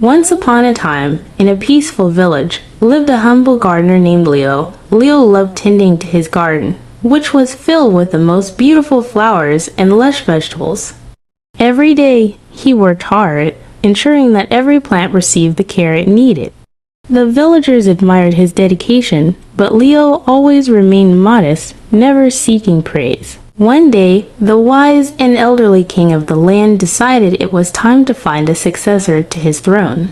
Once upon a time, in a peaceful village, lived a humble gardener named Leo. Leo loved tending to his garden, which was filled with the most beautiful flowers and lush vegetables. Every day, he worked hard, ensuring that every plant received the care it needed. The villagers admired his dedication, but Leo always remained modest, never seeking praise. One day, the wise and elderly king of the land decided it was time to find a successor to his throne.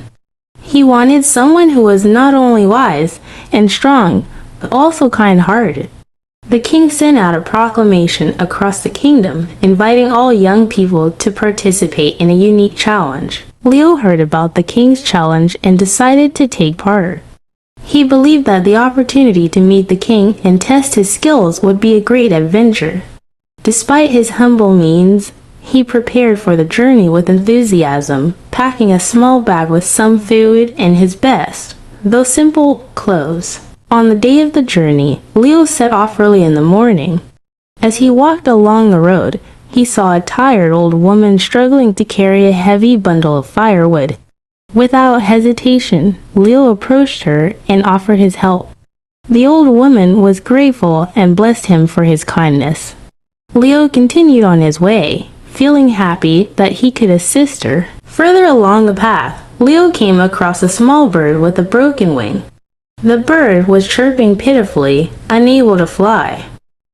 He wanted someone who was not only wise and strong, but also kind-hearted. The king sent out a proclamation across the kingdom, inviting all young people to participate in a unique challenge. Leo heard about the king's challenge and decided to take part. He believed that the opportunity to meet the king and test his skills would be a great adventure. Despite his humble means, he prepared for the journey with enthusiasm, packing a small bag with some food and his best, though simple, clothes. On the day of the journey, Leo set off early in the morning. As he walked along the road, he saw a tired old woman struggling to carry a heavy bundle of firewood. Without hesitation, Leo approached her and offered his help. The old woman was grateful and blessed him for his kindness. Leo continued on his way, feeling happy that he could assist her. Further along the path, Leo came across a small bird with a broken wing. The bird was chirping pitifully, unable to fly.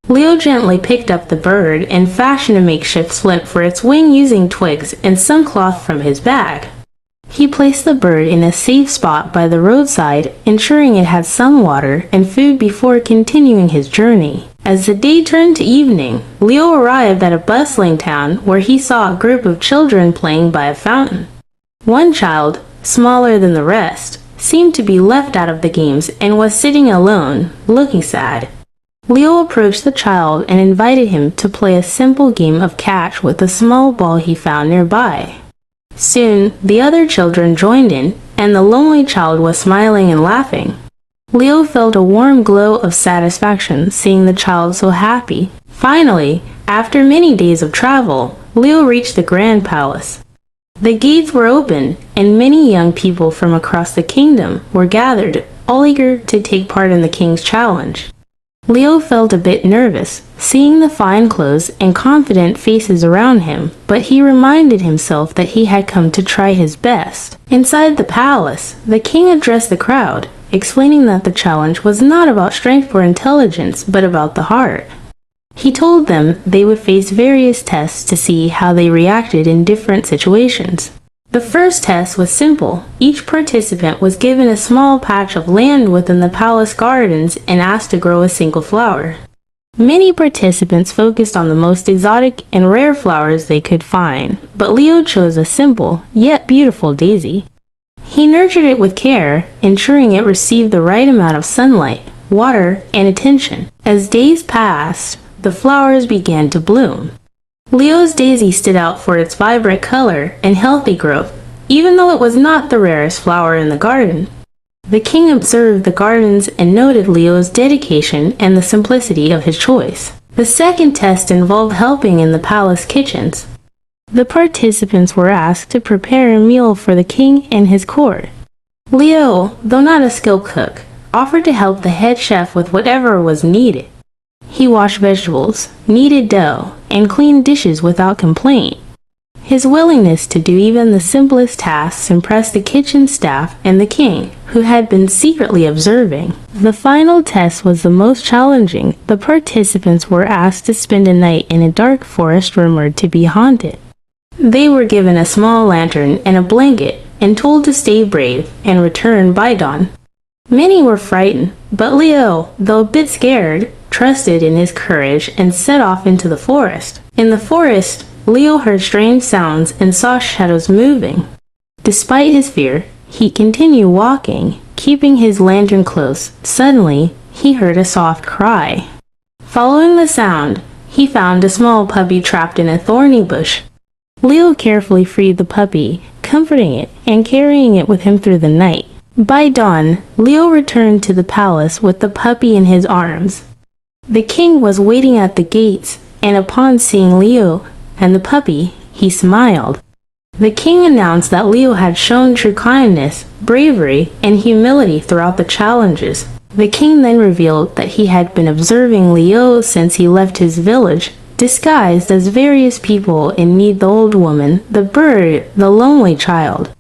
Leo gently picked up the bird and fashioned a makeshift splint for its wing using twigs and some cloth from his bag. He placed the bird in a safe spot by the roadside, ensuring it had some water and food before continuing his journey. As the day turned to evening, Leo arrived at a bustling town where he saw a group of children playing by a fountain. One child, smaller than the rest, seemed to be left out of the games and was sitting alone, looking sad. Leo approached the child and invited him to play a simple game of catch with a small ball he found nearby. Soon, the other children joined in, and the lonely child was smiling and laughing. Leo felt a warm glow of satisfaction seeing the child so happy. Finally, after many days of travel, Leo reached the grand palace. The gates were open, and many young people from across the kingdom were gathered, all eager to take part in the king's challenge. Leo felt a bit nervous, seeing the fine clothes and confident faces around him, but he reminded himself that he had come to try his best. Inside the palace, the king addressed the crowd, explaining that the challenge was not about strength or intelligence, but about the heart. He told them they would face various tests to see how they reacted in different situations. The first test was simple. Each participant was given a small patch of land within the palace gardens and asked to grow a single flower. Many participants focused on the most exotic and rare flowers they could find, but Leo chose a simple, yet beautiful daisy. He nurtured it with care, ensuring it received the right amount of sunlight, water, and attention. As days passed, the flowers began to bloom. Leo's daisy stood out for its vibrant color and healthy growth, even though it was not the rarest flower in the garden. The king observed the gardens and noted Leo's dedication and the simplicity of his choice. The second test involved helping in the palace kitchens. The participants were asked to prepare a meal for the king and his court. Leo, though not a skilled cook, offered to help the head chef with whatever was needed. He washed vegetables, kneaded dough, and cleaned dishes without complaint. His willingness to do even the simplest tasks impressed the kitchen staff and the king, who had been secretly observing. The final test was the most challenging. The participants were asked to spend a night in a dark forest rumored to be haunted. They were given a small lantern and a blanket and told to stay brave and return by dawn. Many were frightened, but Leo, though a bit scared, trusted in his courage and set off into the forest. In the forest, Leo heard strange sounds and saw shadows moving. Despite his fear, he continued walking, keeping his lantern close. Suddenly, he heard a soft cry. Following the sound, he found a small puppy trapped in a thorny bush. Leo carefully freed the puppy, comforting it and carrying it with him through the night. By dawn, Leo returned to the palace with the puppy in his arms. The king was waiting at the gates, and upon seeing Leo and the puppy, he smiled. The king announced that Leo had shown true kindness, bravery, and humility throughout the challenges. The king then revealed that he had been observing Leo since he left his village, disguised as various people in need: the old woman, the bird, the lonely child.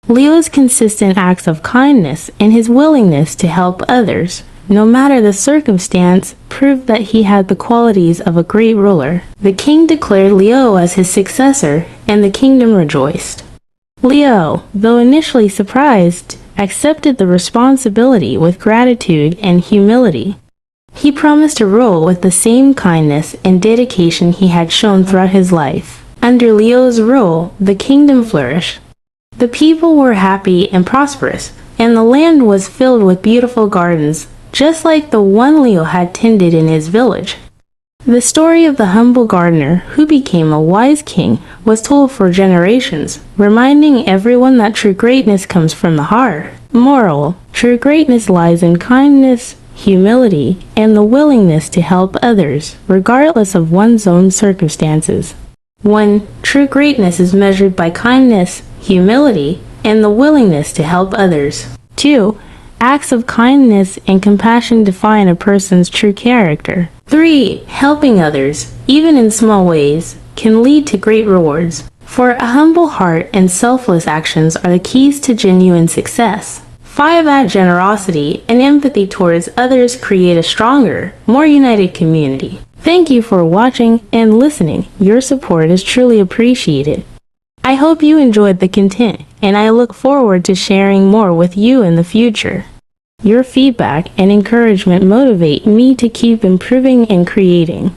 Leo's consistent acts of kindness and his willingness to help others, no matter the circumstance, proved that he had the qualities of a great ruler. The king declared Leo as his successor, and the kingdom rejoiced. Leo, though initially surprised, accepted the responsibility with gratitude and humility. He promised to rule with the same kindness and dedication he had shown throughout his life. Under Leo's rule, the kingdom flourished. The people were happy and prosperous, and the land was filled with beautiful gardens, just like the one Leo had tended in his village. The story of the humble gardener who became a wise king was told for generations, reminding everyone that true greatness comes from the heart. Moral: true greatness lies in kindness, humility, and the willingness to help others, regardless of one's own circumstances. 1. True greatness is measured by kindness, humility, and the willingness to help others. 2. Acts of kindness and compassion define a person's true character. 3. Helping others, even in small ways, can lead to great rewards. For a humble heart and selfless actions are the keys to genuine success. 5. Generosity and empathy towards others create a stronger, more united community. Thank you for watching and listening. Your support is truly appreciated. I hope you enjoyed the content, and I look forward to sharing more with you in the future. Your feedback and encouragement motivate me to keep improving and creating.